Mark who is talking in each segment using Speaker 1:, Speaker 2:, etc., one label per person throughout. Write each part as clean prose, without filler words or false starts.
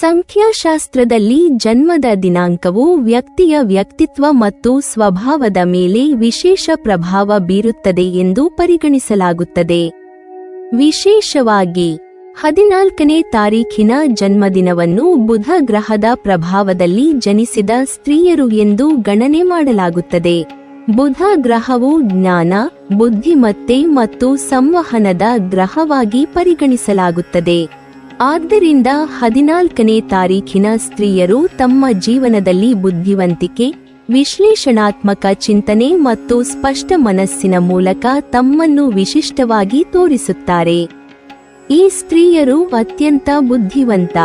Speaker 1: ಸಂಖ್ಯಾಶಾಸ್ತ್ರದಲ್ಲಿ ಜನ್ಮದ ದಿನಾಂಕವು ವ್ಯಕ್ತಿಯ ವ್ಯಕ್ತಿತ್ವ ಮತ್ತು ಸ್ವಭಾವದ ಮೇಲೆ ವಿಶೇಷ ಪ್ರಭಾವ ಬೀರುತ್ತದೆ ಎಂದು ಪರಿಗಣಿಸಲಾಗುತ್ತದೆ. ವಿಶೇಷವಾಗಿ 14ನೇ ತಾರೀಖಿನ ಜನ್ಮದಿನವನ್ನು ಬುಧ ಗ್ರಹದ ಪ್ರಭಾವದಲ್ಲಿ ಜನಿಸಿದ ಸ್ತ್ರೀಯರು ಎಂದು ಗಣನೆ ಮಾಡಲಾಗುತ್ತದೆ. ಬುಧ ಗ್ರಹವು ಜ್ಞಾನ, ಬುದ್ಧಿಮತ್ತೆ ಮತ್ತು ಸಂವಹನದ ಗ್ರಹವಾಗಿ ಪರಿಗಣಿಸಲಾಗುತ್ತದೆ. ಆದ್ದರಿಂದ 14ನೇ ತಾರೀಖಿನ ಸ್ತ್ರೀಯರು ತಮ್ಮ ಜೀವನದಲ್ಲಿ ಬುದ್ಧಿವಂತಿಕೆ, ವಿಶ್ಲೇಷಣಾತ್ಮಕ ಚಿಂತನೆ ಮತ್ತು ಸ್ಪಷ್ಟ ಮನಸ್ಸಿನ ಮೂಲಕ ತಮ್ಮನ್ನು ವಿಶಿಷ್ಟವಾಗಿ ತೋರಿಸುತ್ತಾರೆ. ಈ ಸ್ತ್ರೀಯರು ಅತ್ಯಂತ ಬುದ್ಧಿವಂತ,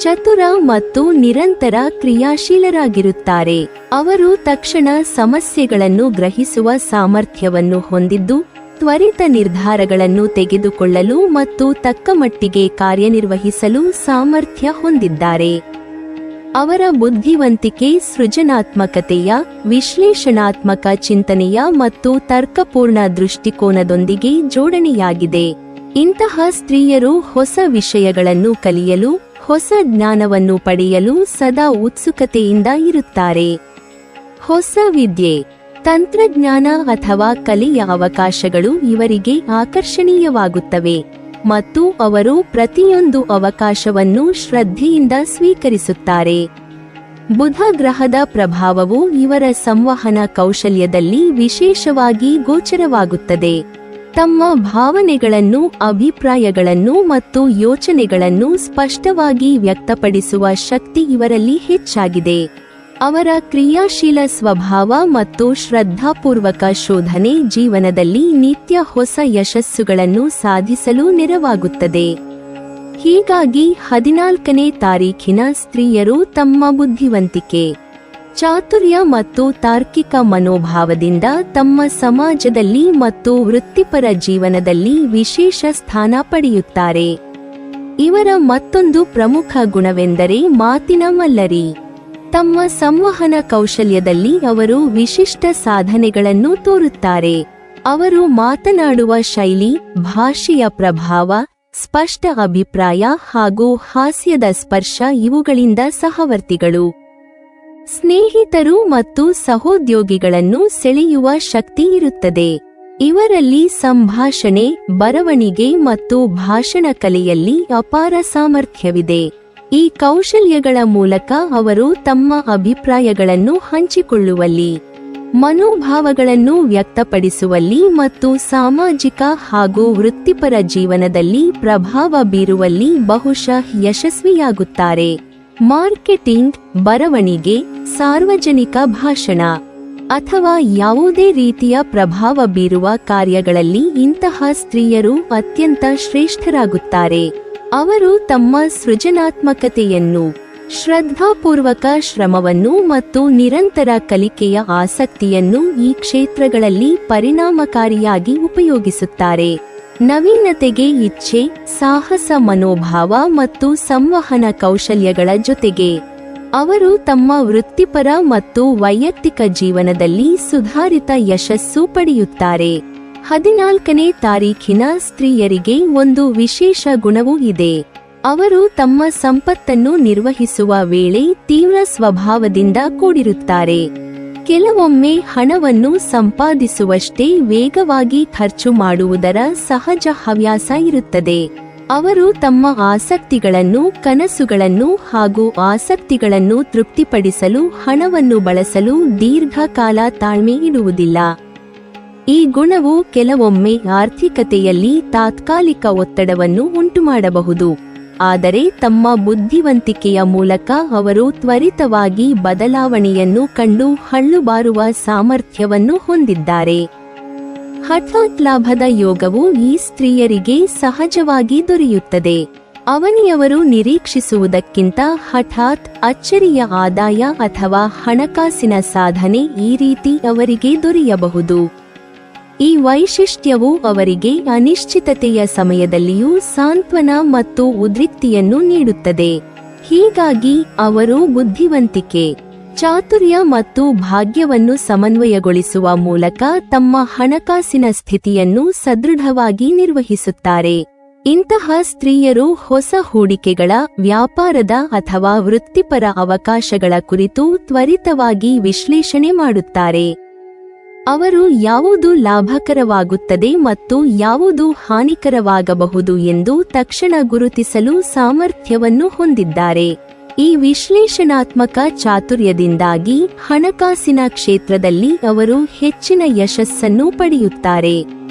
Speaker 1: ಚತುರ ಮತ್ತು ನಿರಂತರ ಕ್ರಿಯಾಶೀಲರಾಗಿರುತ್ತಾರೆ. ಅವರು ತಕ್ಷಣ ಸಮಸ್ಯೆಗಳನ್ನು ಗ್ರಹಿಸುವ ಸಾಮರ್ಥ್ಯವನ್ನು ಹೊಂದಿದ್ದು, ತ್ವರಿತ ನಿರ್ಧಾರಗಳನ್ನು ತೆಗೆದುಕೊಳ್ಳಲು ಮತ್ತು ತಕ್ಕಮಟ್ಟಿಗೆ ಕಾರ್ಯನಿರ್ವಹಿಸಲು ಸಾಮರ್ಥ್ಯ ಹೊಂದಿದ್ದಾರೆ. ಅವರ ಬುದ್ಧಿವಂತಿಕೆ ಸೃಜನಾತ್ಮಕತೆಯ, ವಿಶ್ಲೇಷಣಾತ್ಮಕ ಚಿಂತನೆಯ ಮತ್ತು ತರ್ಕಪೂರ್ಣ ದೃಷ್ಟಿಕೋನದೊಂದಿಗೆ ಜೋಡಣೆಯಾಗಿದೆ. ಇಂತಹ ಸ್ತ್ರೀಯರು ಹೊಸ ವಿಷಯಗಳನ್ನು ಕಲಿಯಲು, ಹೊಸ ಜ್ಞಾನವನ್ನು ಪಡೆಯಲು ಸದಾ ಉತ್ಸುಕತೆಯಿಂದ ಇರುತ್ತಾರೆ. ಹೊಸ ವಿದ್ಯೆ, ತಂತ್ರಜ್ಞಾನ ಅಥವಾ ಕಲೆಯ ಅವಕಾಶಗಳು ಇವರಿಗೆ ಆಕರ್ಷಣೀಯವಾಗುತ್ತವೆ ಮತ್ತು ಅವರು ಪ್ರತಿಯೊಂದು ಅವಕಾಶವನ್ನು ಶ್ರದ್ಧೆಯಿಂದ ಸ್ವೀಕರಿಸುತ್ತಾರೆ. ಬುಧ ಗ್ರಹದ ಪ್ರಭಾವವು ಇವರ ಸಂವಹನ ಕೌಶಲ್ಯದಲ್ಲಿ ವಿಶೇಷವಾಗಿ ಗೋಚರವಾಗುತ್ತದೆ. ತಮ್ಮ ಭಾವನೆಗಳನ್ನು, ಅಭಿಪ್ರಾಯಗಳನ್ನು ಮತ್ತು ಯೋಚನೆಗಳನ್ನು ಸ್ಪಷ್ಟವಾಗಿ ವ್ಯಕ್ತಪಡಿಸುವ ಶಕ್ತಿ ಇವರಲ್ಲಿ ಹೆಚ್ಚಾಗಿದೆ. ಅವರ ಕ್ರಿಯಾಶೀಲ ಸ್ವಭಾವ ಮತ್ತು ಶ್ರದ್ಧಾಪೂರ್ವಕ ಶೋಧನೆ ಜೀವನದಲ್ಲಿ ನಿತ್ಯ ಹೊಸ ಯಶಸ್ಸುಗಳನ್ನು ಸಾಧಿಸಲು ನೆರವಾಗುತ್ತದೆ. ಹೀಗಾಗಿ 14ನೇ ತಾರೀಖಿನ ಸ್ತ್ರೀಯರು ತಮ್ಮ ಬುದ್ಧಿವಂತಿಕೆ, ಚಾತುರ್ಯ ಮತ್ತು ತಾರ್ಕಿಕ ಮನೋಭಾವದಿಂದ ತಮ್ಮ ಸಮಾಜದಲ್ಲಿ ಮತ್ತು ವೃತ್ತಿಪರ ಜೀವನದಲ್ಲಿ ವಿಶೇಷ ಸ್ಥಾನ ಪಡೆಯುತ್ತಾರೆ. ಇವರ ಮತ್ತೊಂದು ಪ್ರಮುಖ ಗುಣವೆಂದರೆ ಮಾತಿನ ಮಲ್ಲರಿ. ತಮ್ಮ ಸಂವಹನ ಕೌಶಲ್ಯದಲ್ಲಿ ಅವರು ವಿಶಿಷ್ಟ ಸಾಧನೆಗಳನ್ನು ತೋರುತ್ತಾರೆ. ಅವರು ಮಾತನಾಡುವ ಶೈಲಿ, ಭಾಷೆಯ ಪ್ರಭಾವ, ಸ್ಪಷ್ಟ ಅಭಿಪ್ರಾಯ ಹಾಗೂ ಹಾಸ್ಯದ ಸ್ಪರ್ಶ ಇವುಗಳಿಂದ ಸಹವರ್ತಿಗಳು, ಸ್ನೇಹಿತರು ಮತ್ತು ಸಹೋದ್ಯೋಗಿಗಳನ್ನು ಸೆಳೆಯುವ ಶಕ್ತಿ ಇರುತ್ತದೆ. ಇವರಲ್ಲಿ ಸಂಭಾಷಣೆ, ಬರವಣಿಗೆ ಮತ್ತು ಭಾಷಣ ಕಲೆಯಲ್ಲಿ ಅಪಾರ ಸಾಮರ್ಥ್ಯವಿದೆ. ಈ ಕೌಶಲ್ಯಗಳ ಮೂಲಕ ಅವರು ತಮ್ಮ ಅಭಿಪ್ರಾಯಗಳನ್ನು ಹಂಚಿಕೊಳ್ಳುವಲ್ಲಿ, ಮನೋಭಾವಗಳನ್ನು ವ್ಯಕ್ತಪಡಿಸುವಲ್ಲಿ ಮತ್ತು ಸಾಮಾಜಿಕ ಹಾಗೂ ವೃತ್ತಿಪರ ಜೀವನದಲ್ಲಿ ಪ್ರಭಾವ ಬೀರುವಲ್ಲಿ ಬಹುಶಃ ಯಶಸ್ವಿಯಾಗುತ್ತಾರೆ. ಮಾರ್ಕೆಟಿಂಗ್, ಬರವಣಿಗೆ, ಸಾರ್ವಜನಿಕ ಭಾಷಣ ಅಥವಾ ಯಾವುದೇ ರೀತಿಯ ಪ್ರಭಾವ ಬೀರುವ ಕಾರ್ಯಗಳಲ್ಲಿ ಇಂತಹ ಸ್ತ್ರೀಯರು ಅತ್ಯಂತ ಶ್ರೇಷ್ಠರಾಗುತ್ತಾರೆ. ಅವರು ತಮ್ಮ ಸೃಜನಾತ್ಮಕತೆಯನ್ನು, ಶ್ರದ್ಧಾಪೂರ್ವಕ ಶ್ರಮವನ್ನು ಮತ್ತು ನಿರಂತರ ಕಲಿಕೆಯ ಆಸಕ್ತಿಯನ್ನು ಈ ಕ್ಷೇತ್ರಗಳಲ್ಲಿ ಪರಿಣಾಮಕಾರಿಯಾಗಿ ಉಪಯೋಗಿಸುತ್ತಾರೆ. ನವೀನತೆಗೆ ಇಚ್ಛೆ, ಸಾಹಸ ಮನೋಭಾವ ಮತ್ತು ಸಂವಹನ ಕೌಶಲ್ಯಗಳ ಜೊತೆಗೆ ಅವರು ತಮ್ಮ ವೃತ್ತಿಪರ ಮತ್ತು ವೈಯಕ್ತಿಕ ಜೀವನದಲ್ಲಿ ಸುಧಾರಿತ ಯಶಸ್ಸು ಪಡೆಯುತ್ತಾರೆ. 14ನೇ ತಾರೀಖಿನ ಸ್ತ್ರೀಯರಿಗೆ ಒಂದು ವಿಶೇಷ ಗುಣವೂ ಇದೆ. ಅವರು ತಮ್ಮ ಸಂಪತ್ತನ್ನು ನಿರ್ವಹಿಸುವ ವೇಳೆ ತೀವ್ರ ಸ್ವಭಾವದಿಂದ ಕೂಡಿರುತ್ತಾರೆ. ಕೆಲವೊಮ್ಮೆ ಹಣವನ್ನು ಸಂಪಾದಿಸುವಷ್ಟೇ ವೇಗವಾಗಿ ಖರ್ಚು ಮಾಡುವುದರ ಸಹಜ ಹವ್ಯಾಸ ಇರುತ್ತದೆ. ಅವರು ತಮ್ಮ ಆಸಕ್ತಿಗಳನ್ನು, ಕನಸುಗಳನ್ನು ಹಾಗೂ ಆಸಕ್ತಿಗಳನ್ನು ತೃಪ್ತಿಪಡಿಸಲು ಹಣವನ್ನು ಬಳಸಲು ದೀರ್ಘಕಾಲ ತಾಳ್ಮೆ ಇಡುವುದಿಲ್ಲ. ಈ ಗುಣವು ಕೆಲವೊಮ್ಮೆ ಆರ್ಥಿಕತೆಯಲ್ಲಿ ತಾತ್ಕಾಲಿಕ ಒತ್ತಡವನ್ನು ಉಂಟುಮಾಡಬಹುದು, ಆದರೆ ತಮ್ಮ ಬುದ್ಧಿವಂತಿಕೆಯ ಮೂಲಕ ಅವರು ತ್ವರಿತವಾಗಿ ಬದಲಾವಣೆಯನ್ನು ಕಂಡು ಹಳ್ಳುಬಾರುವ ಸಾಮರ್ಥ್ಯವನ್ನು ಹೊಂದಿದ್ದಾರೆ. ಹಠಾತ್ ಲಾಭದ ಯೋಗವು ಈ ಸ್ತ್ರೀಯರಿಗೆ ಸಹಜವಾಗಿ ದೊರೆಯುತ್ತದೆ. ಅವನಿಯವರು ನಿರೀಕ್ಷಿಸುವುದಕ್ಕಿಂತ ಹಠಾತ್, ಅಚ್ಚರಿಯ ಆದಾಯ ಅಥವಾ ಹಣಕಾಸಿನ ಸಾಧನೆ ಈ ರೀತಿ ಅವರಿಗೆ ದೊರೆಯಬಹುದು. ಈ ವೈಶಿಷ್ಟ್ಯವು ಅವರಿಗೆ ಅನಿಶ್ಚಿತತೆಯ ಸಮಯದಲ್ಲಿಯೂ ಸಾಂತ್ವನ ಮತ್ತು ಉದ್ರಿಕ್ತಿಯನ್ನು ನೀಡುತ್ತದೆ. ಹೀಗಾಗಿ ಅವರು ಬುದ್ಧಿವಂತಿಕೆ, ಚಾತುರ್ಯ ಮತ್ತು ಭಾಗ್ಯವನ್ನು ಸಮನ್ವಯಗೊಳಿಸುವ ಮೂಲಕ ತಮ್ಮ ಹಣಕಾಸಿನ ಸ್ಥಿತಿಯನ್ನು ಸದೃಢವಾಗಿ ನಿರ್ವಹಿಸುತ್ತಾರೆ. ಇಂತಹ ಸ್ತ್ರೀಯರು ಹೊಸ ಹೂಡಿಕೆಗಳ, ವ್ಯಾಪಾರದ ಅಥವಾ ವೃತ್ತಿಪರ ಅವಕಾಶಗಳ ಕುರಿತು ತ್ವರಿತವಾಗಿ ವಿಶ್ಲೇಷಣೆ ಮಾಡುತ್ತಾರೆ. ಅವರು ಯಾವುದು ಲಾಭಕರವಾಗುತ್ತದೆ ಮತ್ತು ಯಾವುದು ಹಾನಿಕರವಾಗಬಹುದು ಎಂದು ತಕ್ಷಣ ಗುರುತಿಸಲು ಸಾಮರ್ಥ್ಯವನ್ನು ಹೊಂದಿದ್ದಾರೆ. ಈ ವಿಶ್ಲೇಷಣಾತ್ಮಕ ಚಾತುರ್ಯದಿಂದಾಗಿ ಹಣಕಾಸಿನ ಕ್ಷೇತ್ರದಲ್ಲಿ ಅವರು ಹೆಚ್ಚಿನ ಯಶಸ್ಸನ್ನು ಪಡೆಯುತ್ತಾರೆ.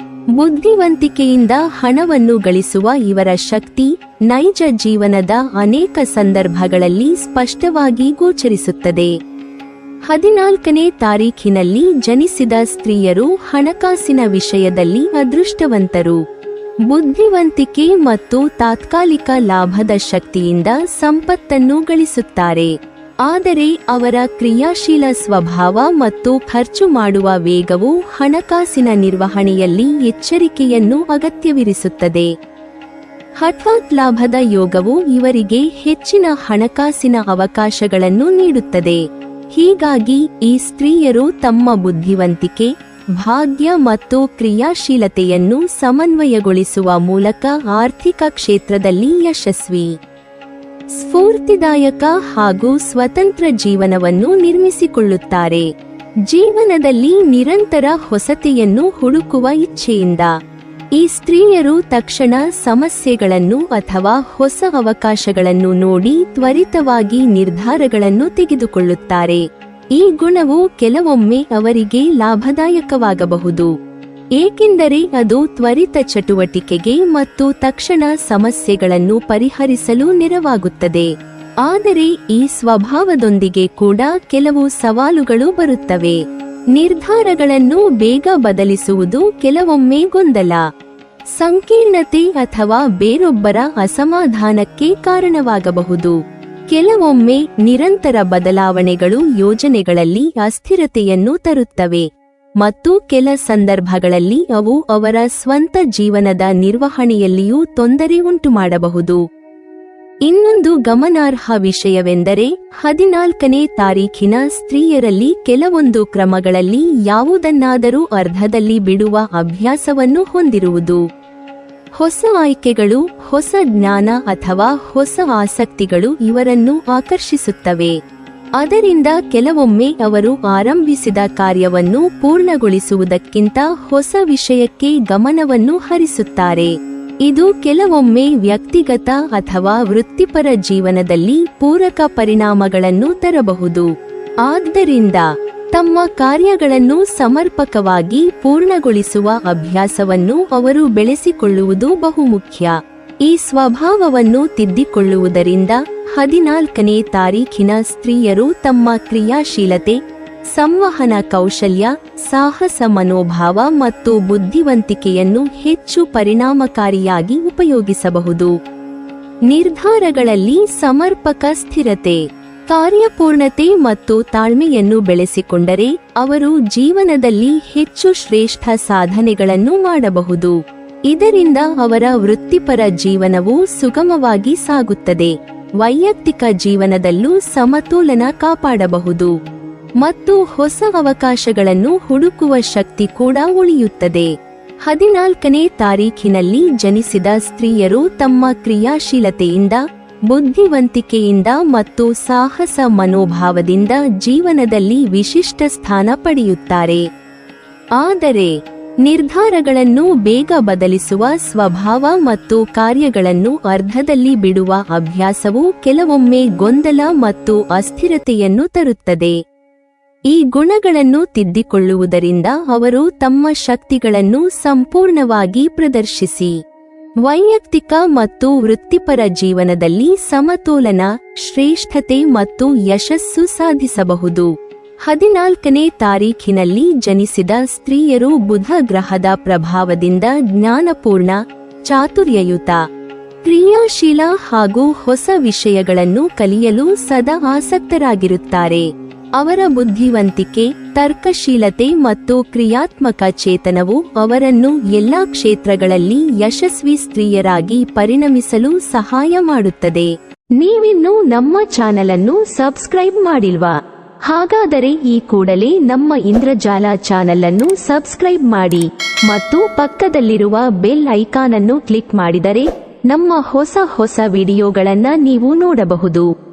Speaker 1: ಬುದ್ಧಿವಂತಿಕೆಯಿಂದ ಹಣವನ್ನು ಗಳಿಸುವ ಇವರ ಶಕ್ತಿ ನೈಜ ಜೀವನದ ಅನೇಕ ಸಂದರ್ಭಗಳಲ್ಲಿ ಸ್ಪಷ್ಟವಾಗಿ ಗೋಚರಿಸುತ್ತದೆ. 14ನೇ ತಾರೀಖಿನಲ್ಲಿ ಜನಿಸಿದ ಸ್ತ್ರೀಯರು ಹಣಕಾಸಿನ ವಿಷಯದಲ್ಲಿ ಅದೃಷ್ಟವಂತರು. ಬುದ್ಧಿವಂತಿಕೆ ಮತ್ತು ತಾತ್ಕಾಲಿಕ ಲಾಭದ ಶಕ್ತಿಯಿಂದ ಸಂಪತ್ತನ್ನು ಗಳಿಸುತ್ತಾರೆ. ಆದರೆ ಅವರ ಕ್ರಿಯಾಶೀಲ ಸ್ವಭಾವ ಮತ್ತು ಖರ್ಚು ಮಾಡುವ ವೇಗವು ಹಣಕಾಸಿನ ನಿರ್ವಹಣೆಯಲ್ಲಿ ಎಚ್ಚರಿಕೆಯನ್ನು ಅಗತ್ಯವಿರಿಸುತ್ತದೆ. ಹಠಾತ್ ಲಾಭದ ಯೋಗವು ಇವರಿಗೆ ಹೆಚ್ಚಿನ ಹಣಕಾಸಿನ ಅವಕಾಶಗಳನ್ನು ನೀಡುತ್ತದೆ. ಹೀಗಾಗಿ ಈ ಸ್ತ್ರೀಯರು ತಮ್ಮ ಬುದ್ಧಿವಂತಿಕೆ, ಭಾಗ್ಯ ಮತ್ತು ಕ್ರಿಯಾಶೀಲತೆಯನ್ನು ಸಮನ್ವಯಗೊಳಿಸುವ ಮೂಲಕ ಆರ್ಥಿಕ ಕ್ಷೇತ್ರದಲ್ಲಿ ಯಶಸ್ವಿ, ಸ್ಫೂರ್ತಿದಾಯಕ ಹಾಗೂ ಸ್ವತಂತ್ರ ಜೀವನವನ್ನು ನಿರ್ಮಿಸಿಕೊಳ್ಳುತ್ತಾರೆ. ಜೀವನದಲ್ಲಿ ನಿರಂತರ ಹೊಸತೆಯನ್ನು ಹುಡುಕುವ ಇಚ್ಛೆಯಿಂದ ಈ ಸ್ತ್ರೀಯರು ತಕ್ಷಣ ಸಮಸ್ಯೆಗಳನ್ನು ಅಥವಾ ಹೊಸ ಅವಕಾಶಗಳನ್ನು ನೋಡಿ ತ್ವರಿತವಾಗಿ ನಿರ್ಧಾರಗಳನ್ನು ತೆಗೆದುಕೊಳ್ಳುತ್ತಾರೆ. ಈ ಗುಣವು ಕೆಲವೊಮ್ಮೆ ಅವರಿಗೆ ಲಾಭದಾಯಕವಾಗಬಹುದು, ಏಕೆಂದರೆ ಅದು ತ್ವರಿತ ಚಟುವಟಿಕೆಗೆ ಮತ್ತು ತಕ್ಷಣ ಸಮಸ್ಯೆಗಳನ್ನು ಪರಿಹರಿಸಲು ನೆರವಾಗುತ್ತದೆ. ಆದರೆ ಈ ಸ್ವಭಾವದೊಂದಿಗೆ ಕೂಡ ಕೆಲವು ಸವಾಲುಗಳು ಬರುತ್ತವೆ. ನಿರ್ಧಾರಗಳನ್ನು ಬೇಗ ಬದಲಿಸುವುದು ಕೆಲವೊಮ್ಮೆ ಗೊಂದಲ, ಸಂಕೀರ್ಣತೆ ಅಥವಾ ಬೇರೊಬ್ಬರ ಅಸಮಾಧಾನಕ್ಕೆ ಕಾರಣವಾಗಬಹುದು. ಕೆಲವೊಮ್ಮೆ ನಿರಂತರ ಬದಲಾವಣೆಗಳು ಯೋಜನೆಗಳಲ್ಲಿ ಅಸ್ಥಿರತೆಯನ್ನು ತರುತ್ತವೆ ಮತ್ತು ಕೆಲ ಸಂದರ್ಭಗಳಲ್ಲಿ ಅವು ಅವರ ಸ್ವಂತ ಜೀವನದ ನಿರ್ವಹಣೆಯಲ್ಲಿಯೂ ತೊಂದರೆ ಉಂಟುಮಾಡಬಹುದು. ಇನ್ನೊಂದು ಗಮನಾರ್ಹ ವಿಷಯವೆಂದರೆ 14ನೇ ತಾರೀಖಿನ ಸ್ತ್ರೀಯರಲ್ಲಿ ಕೆಲವೊಂದು ಕ್ರಮಗಳಲ್ಲಿ ಯಾವುದನ್ನಾದರೂ ಅರ್ಧದಲ್ಲಿ ಬಿಡುವ ಅಭ್ಯಾಸವನ್ನು ಹೊಂದಿರುವುದು. ಹೊಸ ಆಯ್ಕೆಗಳು, ಹೊಸ ಜ್ಞಾನ ಅಥವಾ ಹೊಸ ಆಸಕ್ತಿಗಳು ಇವರನ್ನು ಆಕರ್ಷಿಸುತ್ತವೆ. ಅದರಿಂದ ಕೆಲವೊಮ್ಮೆ ಅವರು ಆರಂಭಿಸಿದ ಕಾರ್ಯವನ್ನು ಪೂರ್ಣಗೊಳಿಸುವುದಕ್ಕಿಂತ ಹೊಸ ವಿಷಯಕ್ಕೆ ಗಮನವನ್ನು ಹರಿಸುತ್ತಾರೆ. ಇದು ಕೆಲವೊಮ್ಮೆ ವ್ಯಕ್ತಿಗತ ಅಥವಾ ವೃತ್ತಿಪರ ಜೀವನದಲ್ಲಿ ಪೂರಕ ಪರಿಣಾಮಗಳನ್ನು ತರಬಹುದು. ಆದ್ದರಿಂದ ತಮ್ಮ ಕಾರ್ಯಗಳನ್ನು ಸಮರ್ಪಕವಾಗಿ ಪೂರ್ಣಗೊಳಿಸುವ ಅಭ್ಯಾಸವನ್ನು ಅವರು ಬೆಳೆಸಿಕೊಳ್ಳುವುದು ಬಹುಮುಖ್ಯ. ಈ ಸ್ವಭಾವವನ್ನು ತಿದ್ದಿಕೊಳ್ಳುವುದರಿಂದ 14ನೇ ತಾರೀಖಿನ ಸ್ತ್ರೀಯರು ತಮ್ಮ ಕ್ರಿಯಾಶೀಲತೆ, ಸಂವಹನ ಕೌಶಲ್ಯ, ಸಾಹಸ ಮನೋಭಾವ ಮತ್ತು ಬುದ್ಧಿವಂತಿಕೆಯನ್ನು ಹೆಚ್ಚು ಪರಿಣಾಮಕಾರಿಯಾಗಿ ಉಪಯೋಗಿಸಬಹುದು. ನಿರ್ಧಾರಗಳಲ್ಲಿ ಸಮರ್ಪಕ ಸ್ಥಿರತೆ, ಕಾರ್ಯಪೂರ್ಣತೆ ಮತ್ತು ತಾಳ್ಮೆಯನ್ನು ಬೆಳೆಸಿಕೊಂಡರೆ ಅವರು ಜೀವನದಲ್ಲಿ ಹೆಚ್ಚು ಶ್ರೇಷ್ಠ ಸಾಧನೆಗಳನ್ನು ಮಾಡಬಹುದು. ಇದರಿಂದ ಅವರ ವೃತ್ತಿಪರ ಜೀವನವು ಸುಗಮವಾಗಿ ಸಾಗುತ್ತದೆ, ವೈಯಕ್ತಿಕ ಜೀವನದಲ್ಲೂ ಸಮತೋಲನ ಕಾಪಾಡಬಹುದು ಮತ್ತು ಹೊಸ ಅವಕಾಶಗಳನ್ನು ಹುಡುಕುವ ಶಕ್ತಿ ಕೂಡ ಉಳಿಯುತ್ತದೆ. 14ನೇ ತಾರೀಖಿನಲ್ಲಿ ಜನಿಸಿದ ಸ್ತ್ರೀಯರು ತಮ್ಮ ಕ್ರಿಯಾಶೀಲತೆಯಿಂದ, ಬುದ್ಧಿವಂತಿಕೆಯಿಂದ ಮತ್ತು ಸಾಹಸ ಮನೋಭಾವದಿಂದ ಜೀವನದಲ್ಲಿ ವಿಶಿಷ್ಟ ಸ್ಥಾನ ಪಡೆಯುತ್ತಾರೆ. ಆದರೆ ನಿರ್ಧಾರಗಳನ್ನು ಬೇಗ ಬದಲಿಸುವ ಸ್ವಭಾವ ಮತ್ತು ಕಾರ್ಯಗಳನ್ನು ಅರ್ಧದಲ್ಲಿ ಬಿಡುವ ಅಭ್ಯಾಸವು ಕೆಲವೊಮ್ಮೆ ಗೊಂದಲ ಮತ್ತು ಅಸ್ಥಿರತೆಯನ್ನು ತರುತ್ತದೆ. ಈ ಗುಣಗಳನ್ನು ತಿದ್ದಿಕೊಳ್ಳುವುದರಿಂದ ಅವರು ತಮ್ಮ ಶಕ್ತಿಗಳನ್ನು ಸಂಪೂರ್ಣವಾಗಿ ಪ್ರದರ್ಶಿಸಿ ವೈಯಕ್ತಿಕ ಮತ್ತು ವೃತ್ತಿಪರ ಜೀವನದಲ್ಲಿ ಸಮತೋಲನ, ಶ್ರೇಷ್ಠತೆ ಮತ್ತು ಯಶಸ್ಸು ಸಾಧಿಸಬಹುದು. 14ನೇ ತಾರೀಖಿನಲ್ಲಿ ಜನಿಸಿದ ಸ್ತ್ರೀಯರು ಬುಧ ಗ್ರಹದ ಪ್ರಭಾವದಿಂದ ಜ್ಞಾನಪೂರ್ಣ, ಚಾತುರ್ಯಯುತ, ಕ್ರಿಯಾಶೀಲ ಹಾಗೂ ಹೊಸ ವಿಷಯಗಳನ್ನು ಕಲಿಯಲು ಸದಾ ಆಸಕ್ತರಾಗಿರುತ್ತಾರೆ. ಅವರ ಬುದ್ಧಿವಂತಿಕೆ, ತರ್ಕಶೀಲತೆ ಮತ್ತು ಕ್ರಿಯಾತ್ಮಕ ಚೇತನವು ಅವರನ್ನು ಎಲ್ಲಾ ಕ್ಷೇತ್ರಗಳಲ್ಲಿ ಯಶಸ್ವಿ ಸ್ತ್ರೀಯರಾಗಿ ಪರಿಣಮಿಸಲು ಸಹಾಯ ಮಾಡುತ್ತದೆ. ನೀವಿನ್ನೂ ನಮ್ಮ ಚಾನೆಲ್ ಅನ್ನು ಸಬ್ಸ್ಕ್ರೈಬ್ ಮಾಡಿಲ್ವಾ? ಹಾಗಾದರೆ ಈ ಕೂಡಲೇ ನಮ್ಮ ಇಂದ್ರಜಾಲ ಚಾನೆಲ್ ಅನ್ನು ಸಬ್ಸ್ಕ್ರೈಬ್ ಮಾಡಿ ಮತ್ತು ಪಕ್ಕದಲ್ಲಿರುವ ಬೆಲ್ ಐಕಾನ್ ಅನ್ನು ಕ್ಲಿಕ್ ಮಾಡಿದರೆ ನಮ್ಮ ಹೊಸ ವಿಡಿಯೋಗಳನ್ನು ನೀವು ನೋಡಬಹುದು.